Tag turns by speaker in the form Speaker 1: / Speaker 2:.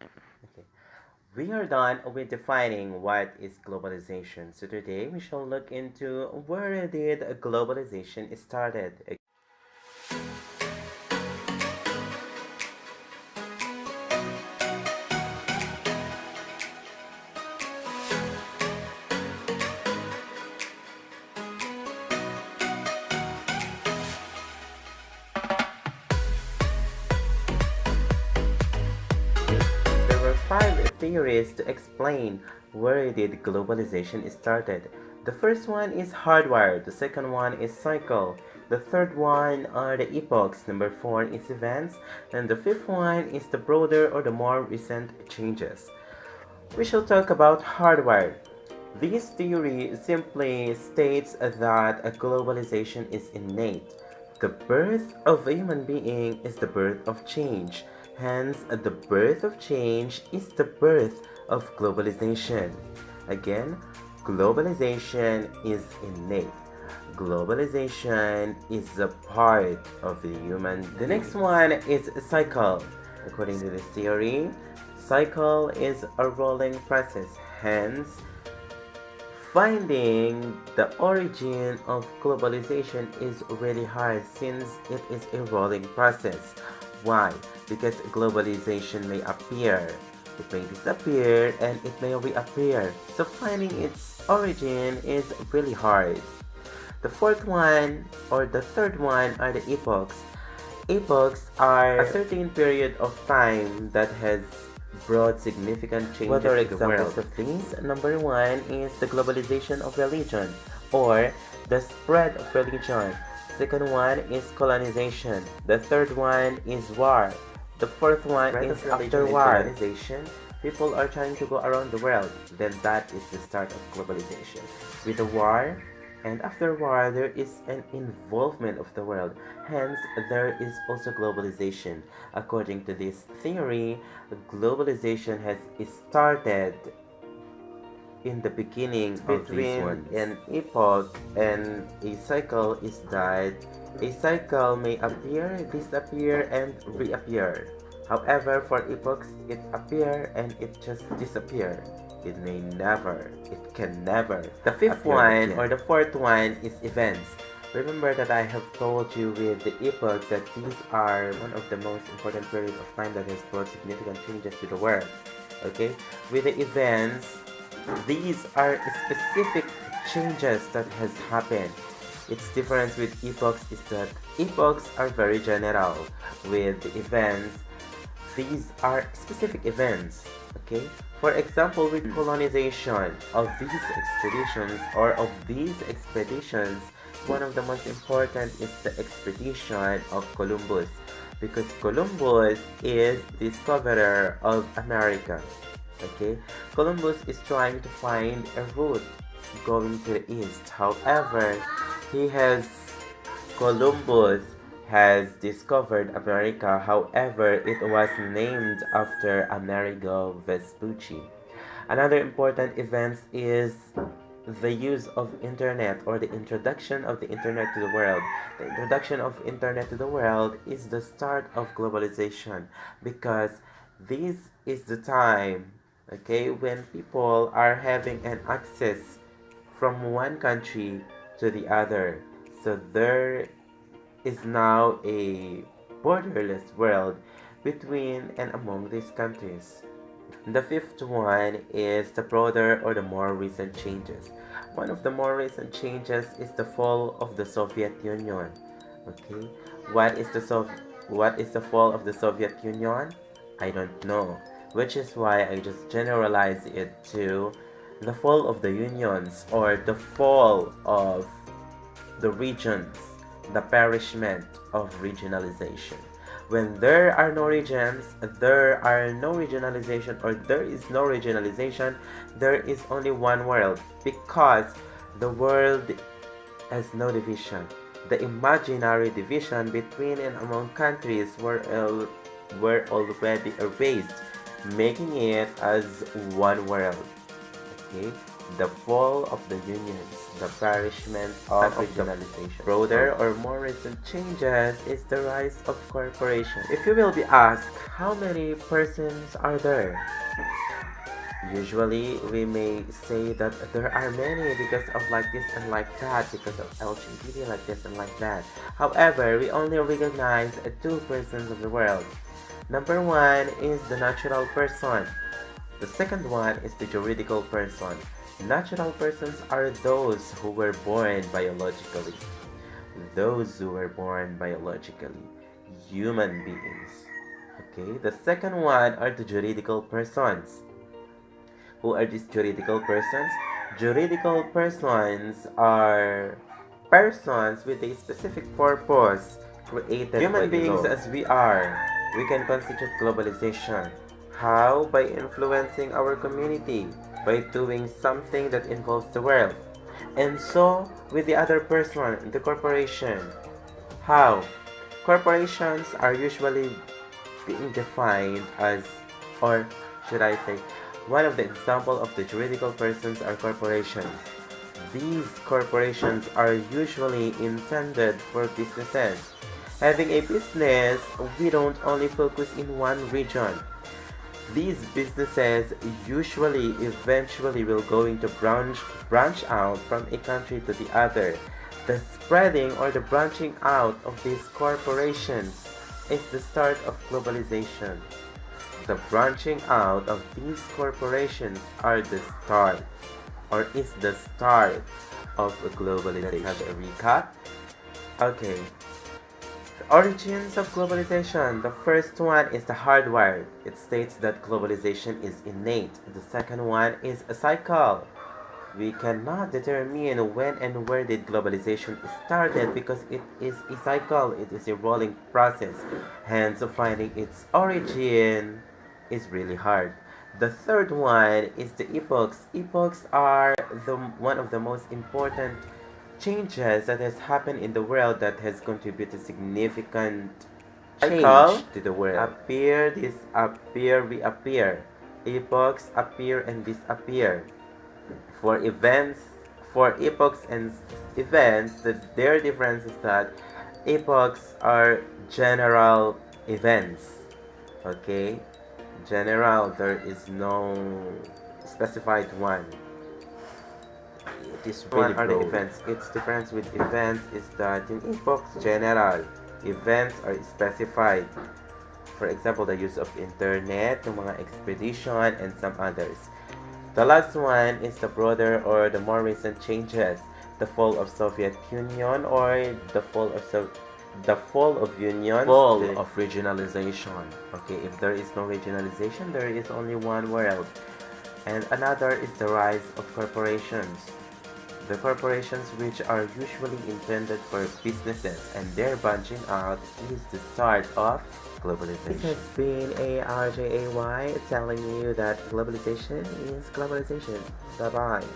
Speaker 1: Okay. We are done with defining what is globalization. So today we shall look into where did globalization started. There were five theories to explain where did globalization started. The first one is hardwire, the second one is cycle, the third one are the epochs, number four is events, and the fifth one is the broader or the more recent changes. We shall talk about hardwire. This theory simply states that a globalization is innate. The birth of a human being is the birth of change. Hence, the birth of change is the birth of globalization. Again, globalization is innate. Globalization is a part of the human. The next one is cycle. According to this theory, cycle is a rolling process. Hence, finding the origin of globalization is really hard since it is a rolling process. Why? Because globalization may appear, it may disappear, and it may reappear. So finding its origin is really hard. The fourth one or the third one are the epochs. Epochs are a certain period of time that has brought significant changes. What are examples of these? Number one is the globalization of religion or the spread of religion. Second one is colonization. The third one is war. The fourth one is after war. Colonization. People are trying to go around the world. Then that is the start of globalization. With the war, and after war, there is an involvement of the world. Hence, there is also globalization. According to this theory, globalization has started in the beginning between an epoch and a cycle is that a cycle may appear, disappear, and reappear. However, for epochs, it appear and it just disappear. It may never, it can never. The fifth one or the fourth one is events. Remember that I have told you with the epochs that these are one of the most important periods of time that has brought significant changes to the world. Okay? With the events, these are specific changes that has happened. Its difference with epochs is that epochs are very general. With the events, these are specific events. Okay? For example, with colonization of these expeditions one of the most important is the expedition of Columbus because Columbus is discoverer of America. Okay, Columbus is trying to find a route going to the east. However, he has Columbus has discovered America. However, it was named after Amerigo Vespucci. Another important event is the use of internet or the introduction of the internet to the world. The introduction of internet to the world is the start of globalization because this is the time, okay, when people are having an access from one country to the other. So there is now a borderless world between and among these countries. The fifth one is the broader or the more recent changes. One of the more recent changes is the fall of the Soviet Union. Okay, what is the fall of the Soviet Union? I don't know, which is why I just generalize it to the fall of the unions or the fall of the regions, the perishment of regionalization. When there are no regions, there are no regionalization, or there is no regionalization, there is only one world because the world has no division. The imaginary division between and among countries were already erased, making it as one world. Okay? the fall of the unions, the perishment of regionalization. Broader or more recent changes is the rise of corporations. If you will be asked, how many persons are there? Usually, we may say that there are many because of like this and like that, because of LGBT like this and like that. However, we only recognize two persons of the world. Number one is the natural person. The second one is the juridical person. Natural persons are those who were born biologically. Those who were born biologically. Human beings. Okay, the second one are the juridical persons. Who are these juridical persons? Juridical persons are persons with a specific purpose created human beings as we are. We can constitute globalization. How? By influencing our community, by doing something that involves the world. And so, with the other person, the corporation. How? Corporations are usually being defined as, or should I say, one of the example of the juridical persons are corporations. These corporations are usually intended for businesses. Having a business, we don't only focus in one region. These businesses usually eventually will going to branch out from a country to the other. The spreading or the branching out of these corporations is the start of globalization. The branching out of these corporations are the start or is the start of globalization. Let's have a recap. Okay. The origins of globalization. The first one is the hardwired. It states that globalization is innate. The second one is a cycle. We cannot determine when and where did globalization started because it is a cycle. It is a rolling process. Hence, finding its origin is really hard. The third one is the epochs. Epochs are one of the most important changes that has happened in the world that has contributed significant change to the world. Appear, disappear, reappear. Epochs appear and disappear. For epochs and events, their difference is that epochs are general events. Okay? General, there is no specified one. It is really one are the events. Its difference with events is that in epochs, general. Events are specified. For example, the use of internet, yung mga expedition, and some others. The last one is the broader or the more recent changes. The fall of Soviet Union or the fall of unions, fall of regionalization. Okay, if there is no regionalization, there is only one world. And another is the rise of corporations. The corporations which are usually intended for businesses and their branching out is the start of globalization. It has been AeGeey telling you that globalization is globalization. Bye-bye.